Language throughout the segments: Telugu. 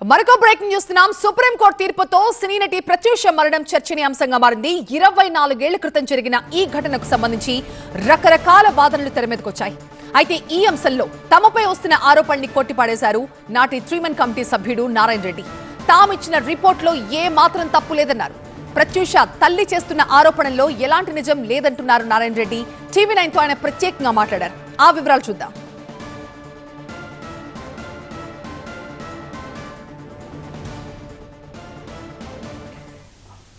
మరొక బ్రేకింగ్ చూస్తున్నాం. సుప్రీంకోర్టు తీర్పుతో సినీ నటి ప్రత్యూష మరణం చర్చనీయాంశంగా మారింది. 24 ఏళ్ల క్రితం జరిగిన ఈ ఘటనకు సంబంధించి రకరకాల వాదనలు తెరమీదకొచ్చాయి. అయితే ఈ అంశంలో తమపై వస్తున్న ఆరోపణల్ని కొట్టిపాడేశారు నాటి 3-మెన్ కమిటీ సభ్యుడు నారాయణ రెడ్డి. తామిచ్చిన రిపోర్ట్లో ఏ మాత్రం తప్పు లేదన్నారు. ప్రత్యూష తల్లి చేస్తున్న ఆరోపణల్లో ఎలాంటి నిజం లేదంటున్నారు నారాయణ రెడ్డి. టీవీ9తో ఆయన ప్రత్యేకంగా మాట్లాడారు. ఆ వివరాలు చూద్దాం.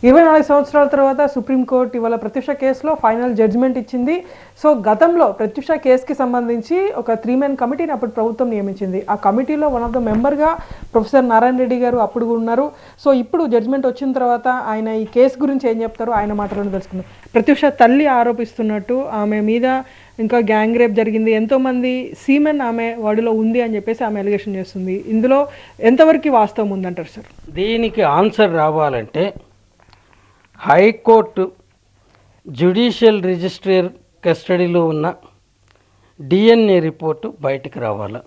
24 సంవత్సరాల తర్వాత సుప్రీంకోర్టు ఇవాళ ప్రత్యూష కేసులో ఫైనల్ జడ్జిమెంట్ ఇచ్చింది. సో గతంలో ప్రత్యూష కేసుకి సంబంధించి ఒక 3-మెన్ కమిటీని అప్పుడు ప్రభుత్వం నియమించింది. ఆ కమిటీలో వన్ ఆఫ్ ద మెంబర్గా ప్రొఫెసర్ నారాయణ రెడ్డి గారు అప్పుడు ఉన్నారు. సో ఇప్పుడు జడ్జిమెంట్ వచ్చిన తర్వాత ఆయన ఈ కేసు గురించి ఏం చెప్తారో ఆయన మాటలను తెలుసుకుందాం. ప్రత్యూష తల్లి ఆరోపిస్తున్నట్టు ఆమె మీద ఇంకా గ్యాంగ్ రేప్ జరిగింది, ఎంతోమంది సీమెన్ ఆమె వాడిలో ఉంది అని చెప్పేసి ఆమె అలిగేషన్ చేస్తుంది. ఇందులో ఎంతవరకు వాస్తవం ఉందంటారు సార్? దీనికి ఆన్సర్ రావాలంటే హైకోర్టు జ్యుడిషియల్ రిజిస్ట్రేర్ కస్టడీలో ఉన్న డిఎన్ఏ రిపోర్టు బయటకు రావాలి.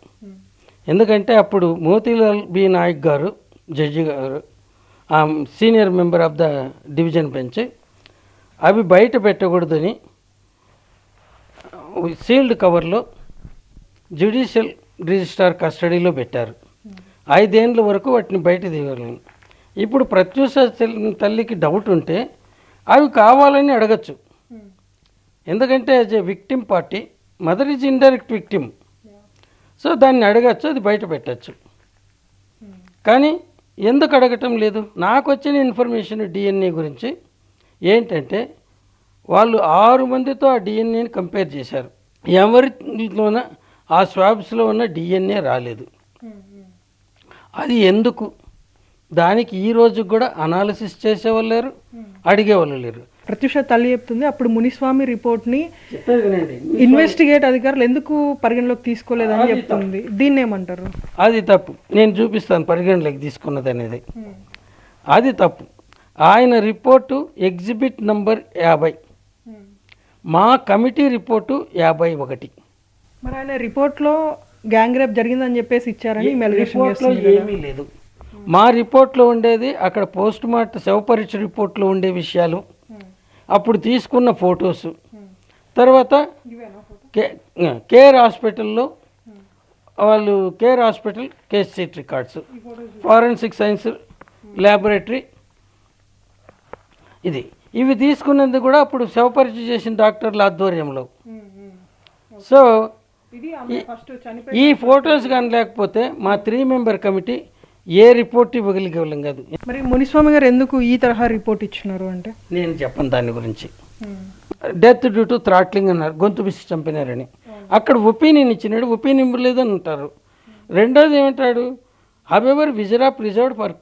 ఎందుకంటే అప్పుడు మోతీలాల్ బి నాయక్ గారు జడ్జి గారు senior member of the division bench అవి బయట పెట్టకూడదని సీల్డ్ కవర్లో జ్యుడిషియల్ రిజిస్ట్రార్ కస్టడీలో పెట్టారు. 5 ఏళ్ళ వరకు వాటిని బయట తీయగలను. ఇప్పుడు ప్రత్యూష తల్లికి డౌట్ ఉంటే అవి కావాలని అడగచ్చు. ఎందుకంటే as a victim party mother is indirect victim. So దాన్ని అడగచ్చు, అది బయట పెట్టచ్చు. కానీ ఎందుకు అడగటం లేదు? నాకు వచ్చిన ఇన్ఫర్మేషన్ డిఎన్ఏ గురించి ఏంటంటే వాళ్ళు 6 మందితో ఆ డిఎన్ఏని కంపేర్ చేశారు. ఎవరిలోన ఆ స్వాబ్స్లో ఉన్న డిఎన్ఏ రాలేదు. అది ఎందుకు? దానికి ఈ రోజు కూడా అనాలిసిస్ చేసేవాళ్ళు లేరు, అడిగేవాళ్ళు లేరు. ప్రత్యూష తల్లి చెప్తుంది అప్పుడు మునిస్వామి రిపోర్ట్ని ఇన్వెస్టిగేట్ అధికారులు ఎందుకు పరిగణలోకి తీసుకోలేదని చెప్తుంది. దీన్ని ఏమంటారు? అది తప్పు. నేను చూపిస్తాను పరిగణలోకి తీసుకున్నది అనేది. అది తప్పు. ఆయన రిపోర్టు ఎగ్జిబిట్ నంబర్ 50, మా కమిటీ రిపోర్టు 51. మరి ఆయన రిపోర్ట్లో గ్యాంగ్ రేప్ జరిగిందని చెప్పేసి ఇచ్చారని ఏమీ లేదు. మా రిపోర్ట్లో ఉండేది అక్కడ పోస్ట్ మార్టం శవపరీక్ష రిపోర్ట్లో ఉండే విషయాలు, అప్పుడు తీసుకున్న ఫొటోస్, తర్వాత కేర్ హాస్పిటల్లో వాళ్ళు care hospital case sheet records, forensic science laboratory ఇవి తీసుకున్నది కూడా అప్పుడు శవపరీక్ష చేసిన డాక్టర్ల ఆధ్వర్యంలో. సో ఈ ఫొటోస్ కానీ లేకపోతే మా 3-మెంబర్ కమిటీ ఏ రిపోర్ట్ ఇవ్వగలిగేవాళ్ళం కాదు. మరి మునిస్వామి గారు ఎందుకు ఈ తరహా రిపోర్ట్ ఇచ్చినారు అంటే? నేను చెప్పను దాని గురించి. డెత్ డ్యూ టు థ్రాట్లింగ్ అన్నారు, గొంతు బిసి చంపినారని. అక్కడ ఒపీనియన్ ఇచ్చినాడు, ఒపీనియన్ ఇవ్వలేదని అంటారు. రెండోది ఏమంటాడు, however విజరా preserved for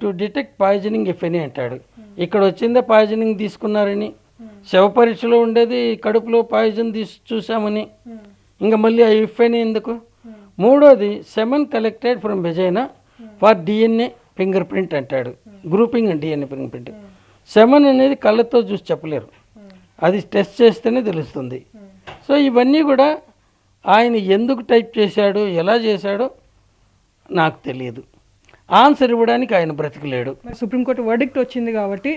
to detect poisoning if any అంటాడు. ఇక్కడ వచ్చిందే పాయిజనింగ్ తీసుకున్నారని, శవ పరీక్షలో ఉండేది కడుపులో పాయిజన్ చూసామని, ఇంకా మళ్ళీ ఆ ఇఫ్ ఎనీ ఎందుకు? మూడోది semen collected from vagina for DNA fingerprint అంటాడు, grouping and DNA fingerprint. Semen అనేది కళ్ళతో చూసి చెప్పలేరు, అది టెస్ట్ చేస్తేనే తెలుస్తుంది. సో ఇవన్నీ కూడా ఆయన ఎందుకు టైప్ చేశాడు, ఎలా చేశాడో నాకు తెలియదు. ఆన్సర్ ఇవ్వడానికి ఆయన బ్రతికలేడు. సుప్రీంకోర్టు వర్డిక్ట్ వచ్చింది కాబట్టి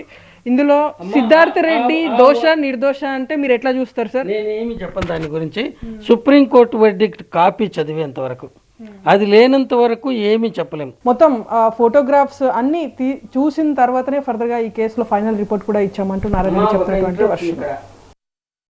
ఇందులో సిద్ధార్థ రెడ్డి దోష నిర్దోష అంటే మీరు ఎట్లా చూస్తారు సార్? నేనేమి చెప్పను దాని గురించి. సుప్రీంకోర్టు వర్డిక్ట్ కాపీ చదివేంత వరకు, అది లేనంత వరకు ఏమీ చెప్పలేము. మొత్తం ఫోటోగ్రాఫ్స్ అన్ని చూసిన తర్వాతనే ఫర్దర్గా ఈ కేసులో ఫైనల్ రిపోర్ట్ కూడా ఇచ్చామంటూ నారాయణ చెప్తున్నటువంటి వర్షం.